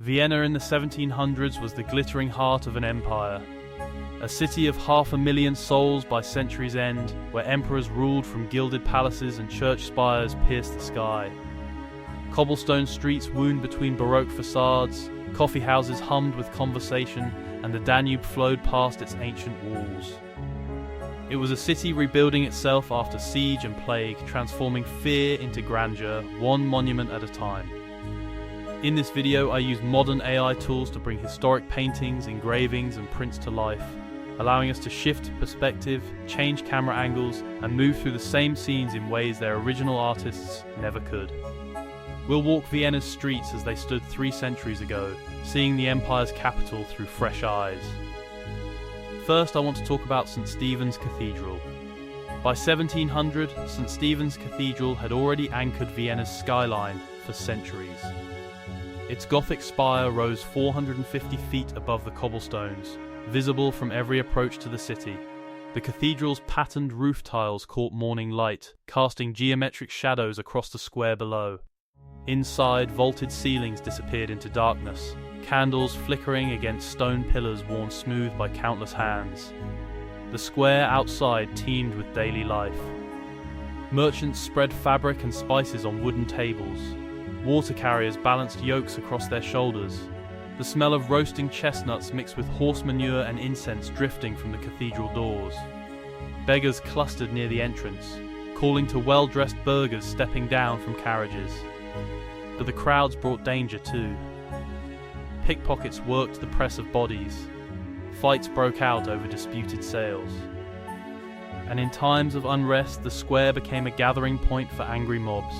Vienna in the 1700s was the glittering heart of an empire. A city of 500,000 souls by century's end, where emperors ruled from gilded palaces and church spires pierced the sky. Cobblestone streets wound between Baroque facades, coffee houses hummed with conversation, and the Danube flowed past its ancient walls. It was a city rebuilding itself after siege and plague, transforming fear into grandeur, one monument at a time. In this video, I use modern AI tools to bring historic paintings, engravings, and prints to life, allowing us to shift perspective, change camera angles, and move through the same scenes in ways their original artists never could. We'll walk Vienna's streets as they stood 3 centuries ago, seeing the empire's capital through fresh eyes. First, I want to talk about St. Stephen's Cathedral. By 1700, St. Stephen's Cathedral had already anchored Vienna's skyline for centuries. Its Gothic spire rose 450 feet above the cobblestones, visible from every approach to the city. The cathedral's patterned roof tiles caught morning light, casting geometric shadows across the square below. Inside, vaulted ceilings disappeared into darkness, candles flickering against stone pillars worn smooth by countless hands. The square outside teemed with daily life. Merchants spread fabric and spices on wooden tables. Water carriers balanced yokes across their shoulders. The smell of roasting chestnuts mixed with horse manure and incense drifting from the cathedral doors. Beggars clustered near the entrance, calling to well-dressed burghers stepping down from carriages. But the crowds brought danger too. Pickpockets worked the press of bodies. Fights broke out over disputed sales. And in times of unrest, the square became a gathering point for angry mobs,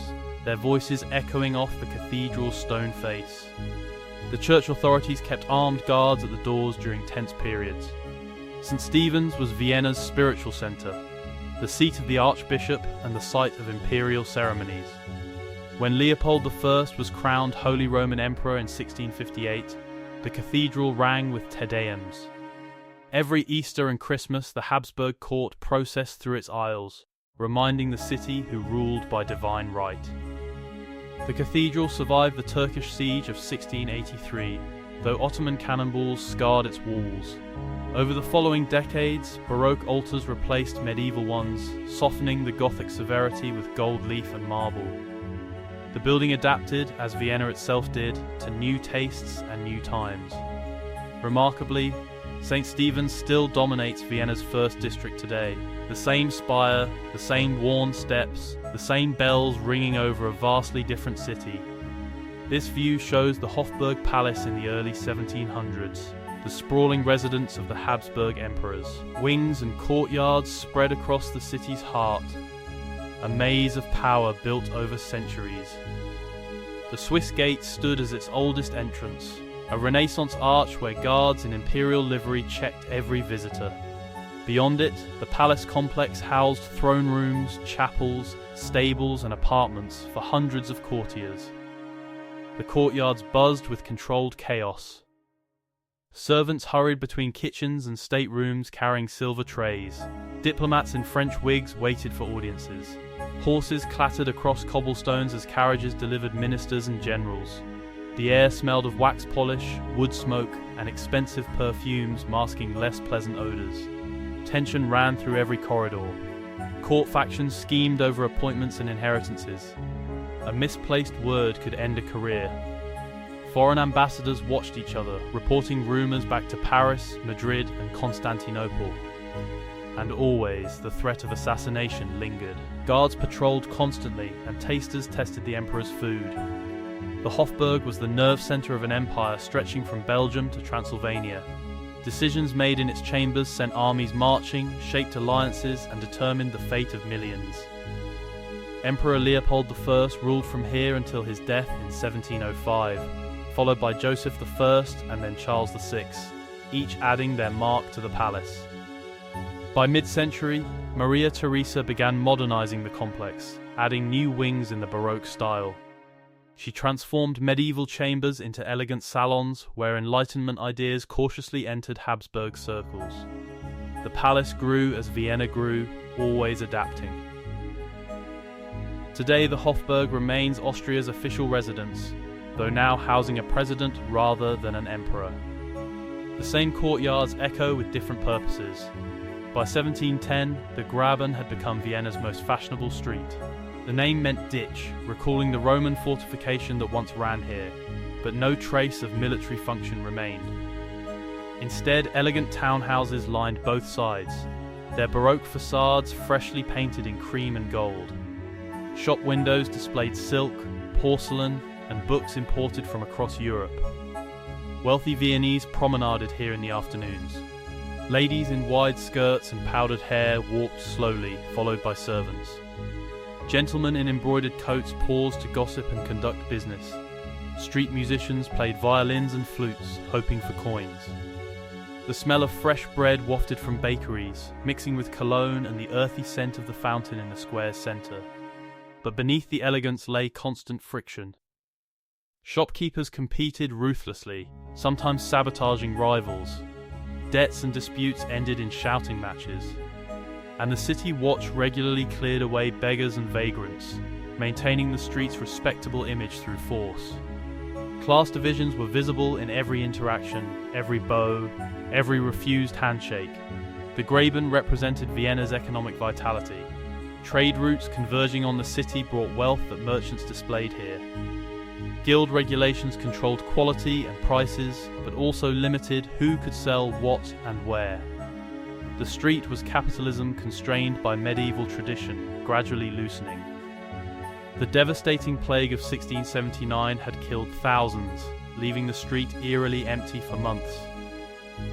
their voices echoing off the cathedral's stone face. The church authorities kept armed guards at the doors during tense periods. St. Stephen's was Vienna's spiritual centre, the seat of the archbishop and the site of imperial ceremonies. When Leopold I was crowned Holy Roman Emperor in 1658, the cathedral rang with Te Deums. Every Easter and Christmas, the Habsburg court processed through its aisles, reminding the city who ruled by divine right. The cathedral survived the Turkish siege of 1683, though Ottoman cannonballs scarred its walls. Over the following decades, Baroque altars replaced medieval ones, softening the Gothic severity with gold leaf and marble. The building adapted, as Vienna itself did, to new tastes and new times. Remarkably, St. Stephen's still dominates Vienna's first district today. The same spire, the same worn steps, the same bells ringing over a vastly different city. This view shows the Hofburg Palace in the early 1700s, the sprawling residence of the Habsburg emperors. Wings and courtyards spread across the city's heart, a maze of power built over centuries. The Swiss Gate stood as its oldest entrance, a Renaissance arch where guards in imperial livery checked every visitor. Beyond it, the palace complex housed throne rooms, chapels, stables and apartments for hundreds of courtiers. The courtyards buzzed with controlled chaos. Servants hurried between kitchens and staterooms carrying silver trays. Diplomats in French wigs waited for audiences. Horses clattered across cobblestones as carriages delivered ministers and generals. The air smelled of wax polish, wood smoke, and expensive perfumes masking less pleasant odours. Tension ran through every corridor. Court factions schemed over appointments and inheritances. A misplaced word could end a career. Foreign ambassadors watched each other, reporting rumours back to Paris, Madrid, and Constantinople. And always, the threat of assassination lingered. Guards patrolled constantly, and tasters tested the emperor's food. The Hofburg was the nerve centre of an empire stretching from Belgium to Transylvania. Decisions made in its chambers sent armies marching, shaped alliances, and determined the fate of millions. Emperor Leopold I ruled from here until his death in 1705, followed by Joseph I and then Charles VI, each adding their mark to the palace. By mid-century, Maria Theresa began modernizing the complex, adding new wings in the Baroque style. She transformed medieval chambers into elegant salons where Enlightenment ideas cautiously entered Habsburg circles. The palace grew as Vienna grew, always adapting. Today, the Hofburg remains Austria's official residence, though now housing a president rather than an emperor. The same courtyards echo with different purposes. By 1710, the Graben had become Vienna's most fashionable street. The name meant ditch, recalling the Roman fortification that once ran here, but no trace of military function remained. Instead, elegant townhouses lined both sides, their Baroque facades freshly painted in cream and gold. Shop windows displayed silk, porcelain, and books imported from across Europe. Wealthy Viennese promenaded here in the afternoons. Ladies in wide skirts and powdered hair walked slowly, followed by servants. Gentlemen in embroidered coats paused to gossip and conduct business. Street musicians played violins and flutes, hoping for coins. The smell of fresh bread wafted from bakeries, mixing with cologne and the earthy scent of the fountain in the square's centre. But beneath the elegance lay constant friction. Shopkeepers competed ruthlessly, sometimes sabotaging rivals. Debts and disputes ended in shouting matches. And the city watch regularly cleared away beggars and vagrants, maintaining the street's respectable image through force. Class divisions were visible in every interaction, every bow, every refused handshake. The Graben represented Vienna's economic vitality. Trade routes converging on the city brought wealth that merchants displayed here. Guild regulations controlled quality and prices, but also limited who could sell what and where. The street was capitalism constrained by medieval tradition, gradually loosening. The devastating plague of 1679 had killed thousands, leaving the street eerily empty for months.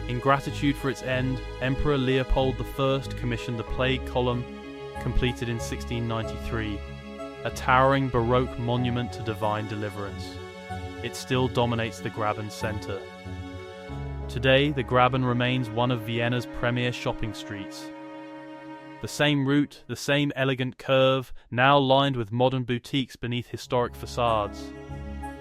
In gratitude for its end, Emperor Leopold I commissioned the Plague Column, completed in 1693, a towering Baroque monument to divine deliverance. It still dominates the Graben centre. Today, the Graben remains one of Vienna's premier shopping streets. The same route, the same elegant curve, now lined with modern boutiques beneath historic facades.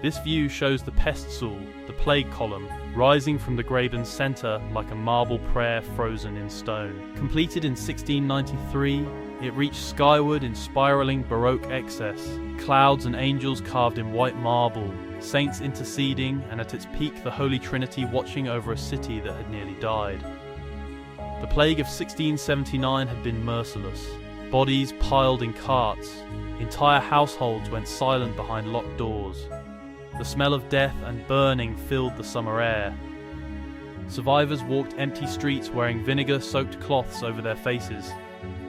This view shows the Peststuhl, the Plague Column, rising from the Graben's centre like a marble prayer frozen in stone. Completed in 1693, it reached skyward in spiralling Baroque excess, clouds and angels carved in white marble, saints interceding, and at its peak the Holy Trinity watching over a city that had nearly died. The plague of 1679 had been merciless. Bodies piled in carts, entire households went silent behind locked doors. The smell of death and burning filled the summer air. Survivors walked empty streets wearing vinegar-soaked cloths over their faces.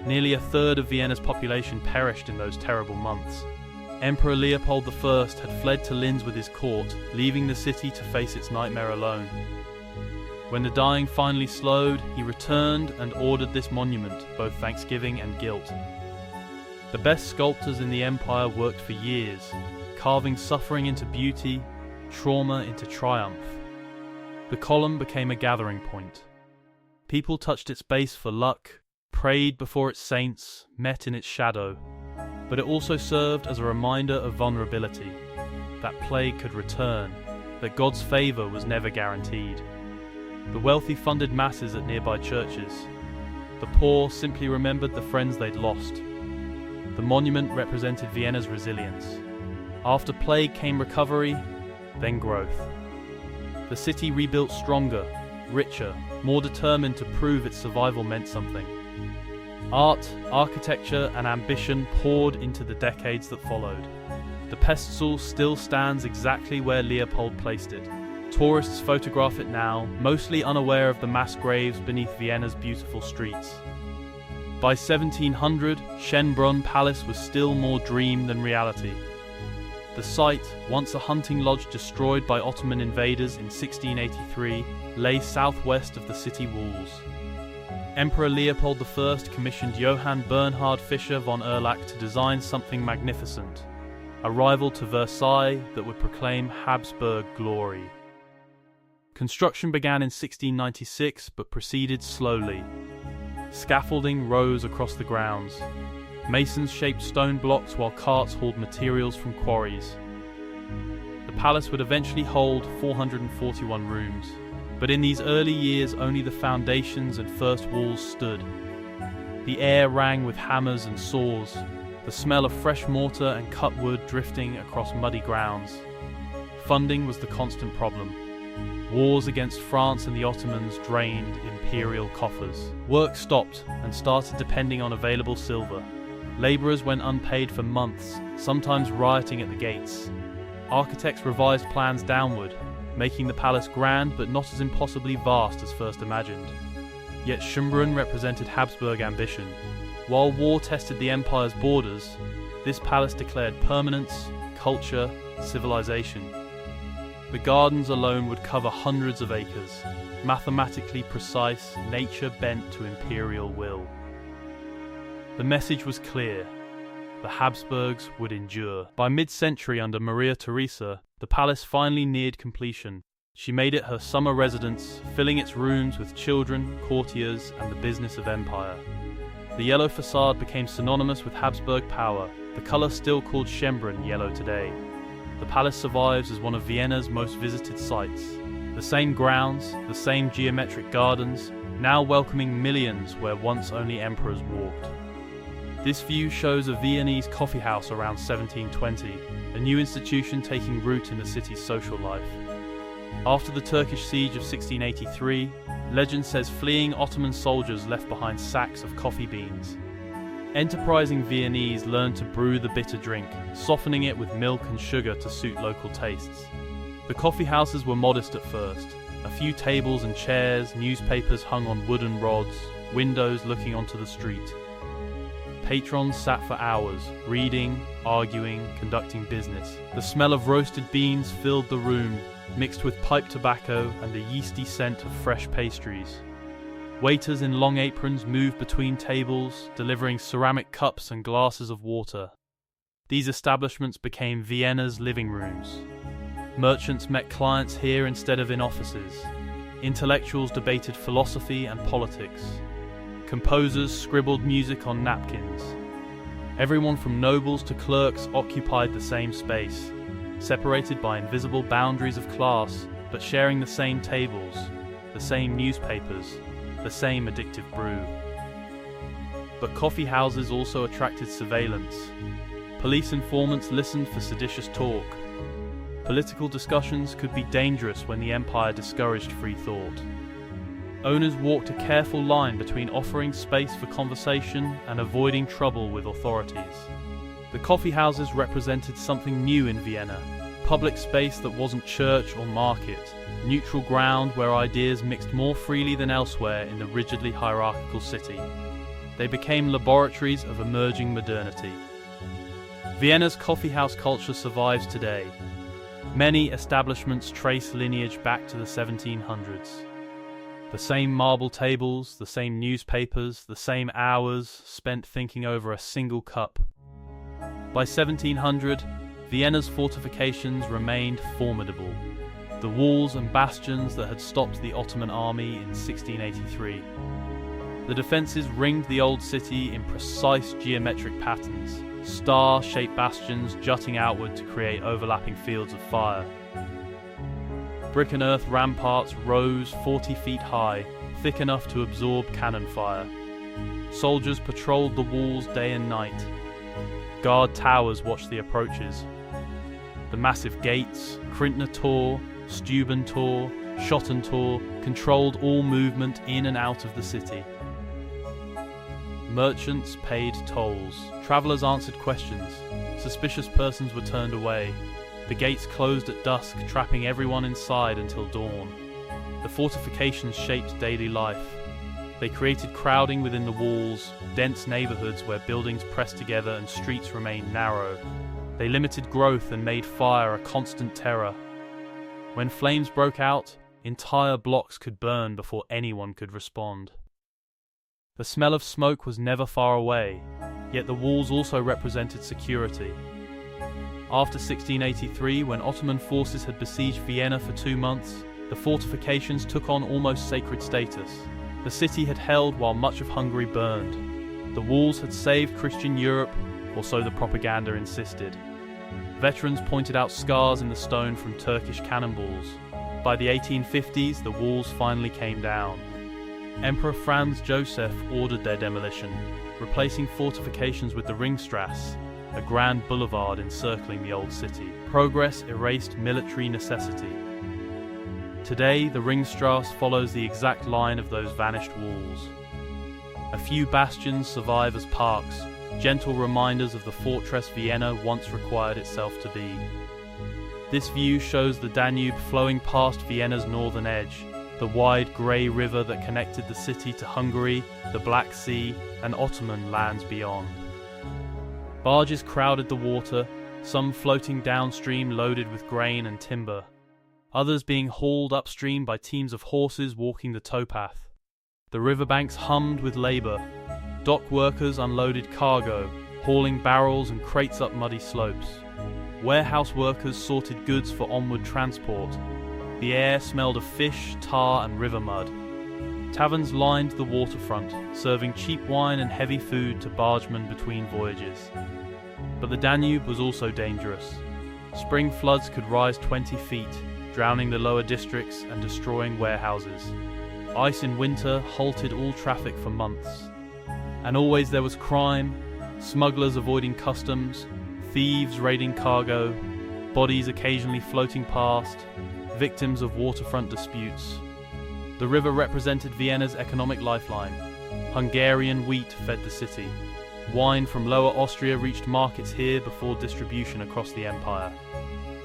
Nearly a third of Vienna's population perished in those terrible months. Emperor Leopold I had fled to Linz with his court, leaving the city to face its nightmare alone. When the dying finally slowed, he returned and ordered this monument, both thanksgiving and guilt. The best sculptors in the empire worked for years, carving suffering into beauty, trauma into triumph. The column became a gathering point. People touched its base for luck, prayed before its saints, met in its shadow. But it also served as a reminder of vulnerability, that plague could return, that God's favour was never guaranteed. The wealthy funded masses at nearby churches. The poor simply remembered the friends they'd lost. The monument represented Vienna's resilience. After plague came recovery, then growth. The city rebuilt stronger, richer, more determined to prove its survival meant something. Art, architecture, and ambition poured into the decades that followed. The Peststuhl still stands exactly where Leopold placed it. Tourists photograph it now, mostly unaware of the mass graves beneath Vienna's beautiful streets. By 1700, Schönbrunn Palace was still more dream than reality. The site, once a hunting lodge destroyed by Ottoman invaders in 1683, lay southwest of the city walls. Emperor Leopold I commissioned Johann Bernhard Fischer von Erlach to design something magnificent, a rival to Versailles that would proclaim Habsburg glory. Construction began in 1696 but proceeded slowly. Scaffolding rose across the grounds. Masons shaped stone blocks while carts hauled materials from quarries. The palace would eventually hold 441 rooms, but in these early years only the foundations and first walls stood. The air rang with hammers and saws, the smell of fresh mortar and cut wood drifting across muddy grounds. Funding was the constant problem. Wars against France and the Ottomans drained imperial coffers. Work stopped and started depending on available silver. Labourers went unpaid for months, sometimes rioting at the gates. Architects revised plans downward, making the palace grand but not as impossibly vast as first imagined. Yet Schönbrunn represented Habsburg ambition. While war tested the empire's borders, this palace declared permanence, culture, civilization. The gardens alone would cover hundreds of acres, mathematically precise, nature bent to imperial will. The message was clear. The Habsburgs would endure. By mid-century under Maria Theresa, the palace finally neared completion. She made it her summer residence, filling its rooms with children, courtiers, and the business of empire. The yellow facade became synonymous with Habsburg power, the colour still called Schönbrunn yellow today. The palace survives as one of Vienna's most visited sites. The same grounds, the same geometric gardens, now welcoming millions where once only emperors walked. This view shows a Viennese coffee house around 1720, a new institution taking root in the city's social life. After the Turkish siege of 1683, legend says fleeing Ottoman soldiers left behind sacks of coffee beans. Enterprising Viennese learned to brew the bitter drink, softening it with milk and sugar to suit local tastes. The coffee houses were modest at first. A few tables and chairs, newspapers hung on wooden rods, windows looking onto the street. Patrons sat for hours, reading, arguing, conducting business. The smell of roasted beans filled the room, mixed with pipe tobacco and the yeasty scent of fresh pastries. Waiters in long aprons moved between tables, delivering ceramic cups and glasses of water. These establishments became Vienna's living rooms. Merchants met clients here instead of in offices. Intellectuals debated philosophy and politics. Composers scribbled music on napkins. Everyone from nobles to clerks occupied the same space, separated by invisible boundaries of class, but sharing the same tables, the same newspapers, the same addictive brew. But coffee houses also attracted surveillance. Police informants listened for seditious talk. Political discussions could be dangerous when the empire discouraged free thought. Owners walked a careful line between offering space for conversation and avoiding trouble with authorities. The coffee houses represented something new in Vienna, public space that wasn't church or market, neutral ground where ideas mixed more freely than elsewhere in the rigidly hierarchical city. They became laboratories of emerging modernity. Vienna's coffeehouse culture survives today. Many establishments trace lineage back to the 1700s. The same marble tables, the same newspapers, the same hours spent thinking over a single cup. By 1700, Vienna's fortifications remained formidable. The walls and bastions that had stopped the Ottoman army in 1683. The defences ringed the old city in precise geometric patterns, star-shaped bastions jutting outward to create overlapping fields of fire. Brick and earth ramparts rose 40 feet high, thick enough to absorb cannon fire. Soldiers patrolled the walls day and night. Guard towers watched the approaches. The massive gates, Krintner Tor, Steuben Tor, Schotten Tor, controlled all movement in and out of the city. Merchants paid tolls. Travellers answered questions. Suspicious persons were turned away. The gates closed at dusk, trapping everyone inside until dawn. The fortifications shaped daily life. They created crowding within the walls, dense neighbourhoods where buildings pressed together and streets remained narrow. They limited growth and made fire a constant terror. When flames broke out, entire blocks could burn before anyone could respond. The smell of smoke was never far away, yet the walls also represented security. After 1683, when Ottoman forces had besieged Vienna for 2 months, the fortifications took on almost sacred status. The city had held while much of Hungary burned. The walls had saved Christian Europe, or so the propaganda insisted. Veterans pointed out scars in the stone from Turkish cannonballs. By the 1850s, the walls finally came down. Emperor Franz Joseph ordered their demolition, replacing fortifications with the Ringstrasse, a grand boulevard encircling the old city. Progress erased military necessity. Today, the Ringstrasse follows the exact line of those vanished walls. A few bastions survive as parks, gentle reminders of the fortress Vienna once required itself to be. This view shows the Danube flowing past Vienna's northern edge, the wide grey river that connected the city to Hungary, the Black Sea, and Ottoman lands beyond. Barges crowded the water, some floating downstream loaded with grain and timber, others being hauled upstream by teams of horses walking the towpath. The riverbanks hummed with labour. Dock workers unloaded cargo, hauling barrels and crates up muddy slopes. Warehouse workers sorted goods for onward transport. The air smelled of fish, tar and river mud. Taverns lined the waterfront, serving cheap wine and heavy food to bargemen between voyages. But the Danube was also dangerous. Spring floods could rise 20 feet, drowning the lower districts and destroying warehouses. Ice in winter halted all traffic for months. And always there was crime, smugglers avoiding customs, thieves raiding cargo, bodies occasionally floating past, victims of waterfront disputes. The river represented Vienna's economic lifeline. Hungarian wheat fed the city. Wine from Lower Austria reached markets here before distribution across the empire.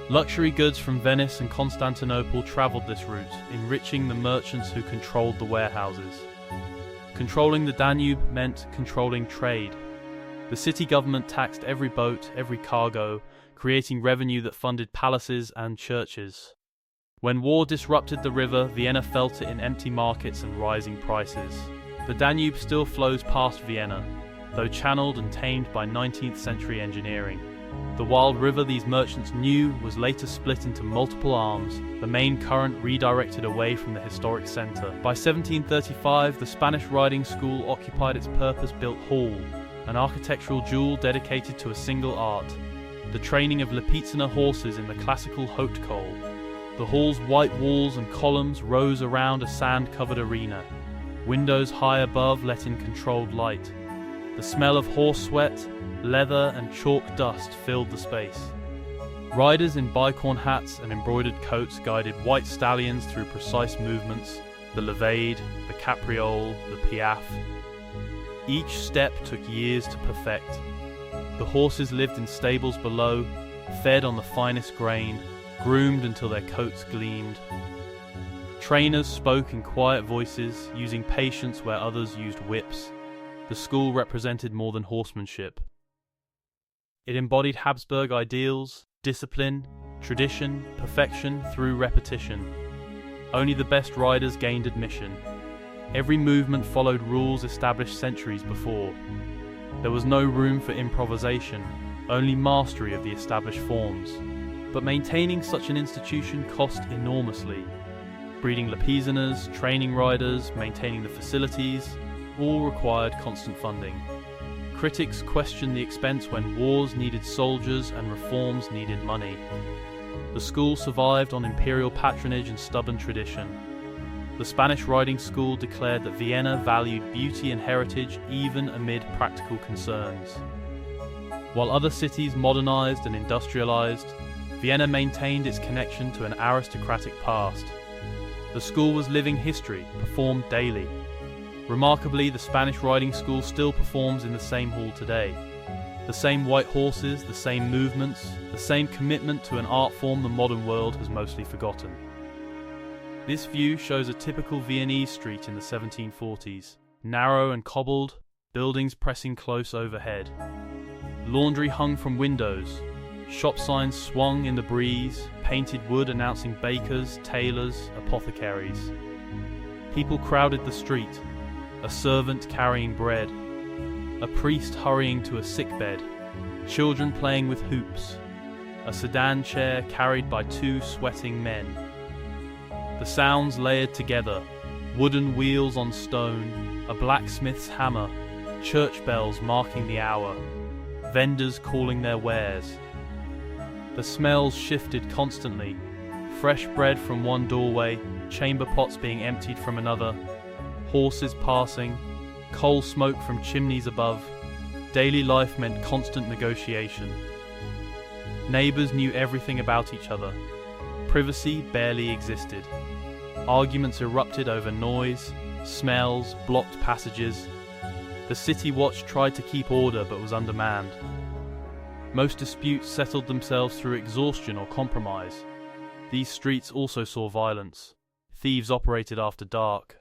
Luxury goods from Venice and Constantinople travelled this route, enriching the merchants who controlled the warehouses. Controlling the Danube meant controlling trade. The city government taxed every boat, every cargo, creating revenue that funded palaces and churches. When war disrupted the river, Vienna felt it in empty markets and rising prices. The Danube still flows past Vienna, though channeled and tamed by 19th century engineering. The wild river these merchants knew was later split into multiple arms, the main current redirected away from the historic centre. By 1735, the Spanish riding school occupied its purpose-built hall, an architectural jewel dedicated to a single art, the training of Lipizzaner horses in the classical haute cole. The hall's white walls and columns rose around a sand-covered arena. Windows high above let in controlled light. The smell of horse sweat, leather and chalk dust filled the space. Riders in bicorn hats and embroidered coats guided white stallions through precise movements, the levade, the capriole, the piaffe. Each step took years to perfect. The horses lived in stables below, fed on the finest grain, groomed until their coats gleamed. Trainers spoke in quiet voices, using patience where others used whips. The school represented more than horsemanship. It embodied Habsburg ideals, discipline, tradition, perfection through repetition. Only the best riders gained admission. Every movement followed rules established centuries before. There was no room for improvisation, only mastery of the established forms. But maintaining such an institution cost enormously. Breeding Lipizaners, training riders, maintaining the facilities, all required constant funding. Critics questioned the expense when wars needed soldiers and reforms needed money. The school survived on imperial patronage and stubborn tradition. The Spanish riding school declared that Vienna valued beauty and heritage even amid practical concerns. While other cities modernized and industrialized, Vienna maintained its connection to an aristocratic past. The school was living history, performed daily. Remarkably, the Spanish riding school still performs in the same hall today. The same white horses, the same movements, the same commitment to an art form the modern world has mostly forgotten. This view shows a typical Viennese street in the 1740s. Narrow and cobbled, buildings pressing close overhead. Laundry hung from windows. Shop signs swung in the breeze, painted wood announcing bakers, tailors, apothecaries. People crowded the street, a servant carrying bread, a priest hurrying to a sickbed, children playing with hoops, a sedan chair carried by two sweating men. The sounds layered together, wooden wheels on stone, a blacksmith's hammer, church bells marking the hour, vendors calling their wares. The smells shifted constantly, fresh bread from one doorway, chamber pots being emptied from another, horses passing, coal smoke from chimneys above, Daily life meant constant negotiation. Neighbors knew everything about each other. Privacy barely existed. Arguments erupted over noise, smells, blocked passages. The city watch tried to keep order but was undermanned. Most disputes settled themselves through exhaustion or compromise. These streets also saw violence. Thieves operated after dark.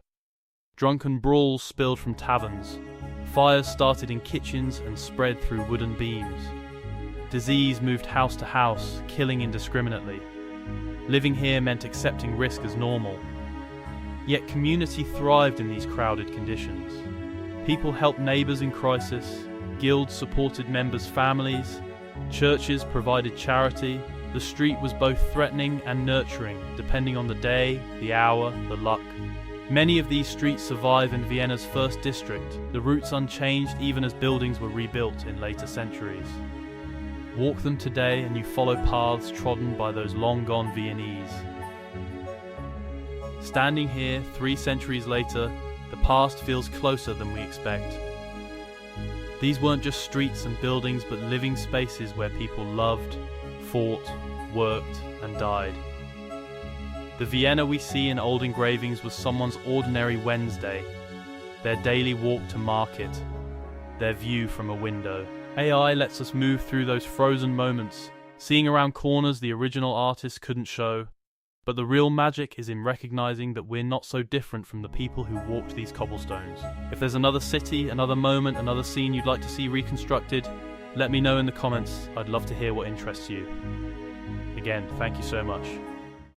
Drunken brawls spilled from taverns. Fires started in kitchens and spread through wooden beams. Disease moved house to house, killing indiscriminately. Living here meant accepting risk as normal. Yet community thrived in these crowded conditions. People helped neighbors in crisis, guilds supported members' families, churches provided charity. The street was both threatening and nurturing, depending on the day, the hour, the luck. Many of these streets survive in Vienna's first district, the routes unchanged even as buildings were rebuilt in later centuries. Walk them today and you follow paths trodden by those long-gone Viennese. Standing here 3 centuries later, the past feels closer than we expect. These weren't just streets and buildings, but living spaces where people loved, fought, worked, and died. The Vienna we see in old engravings was someone's ordinary Wednesday, their daily walk to market, their view from a window. AI lets us move through those frozen moments, seeing around corners the original artist couldn't show. But the real magic is in recognizing that we're not so different from the people who walked these cobblestones. If there's another city, another moment, another scene you'd like to see reconstructed, let me know in the comments. I'd love to hear what interests you. Again, thank you so much.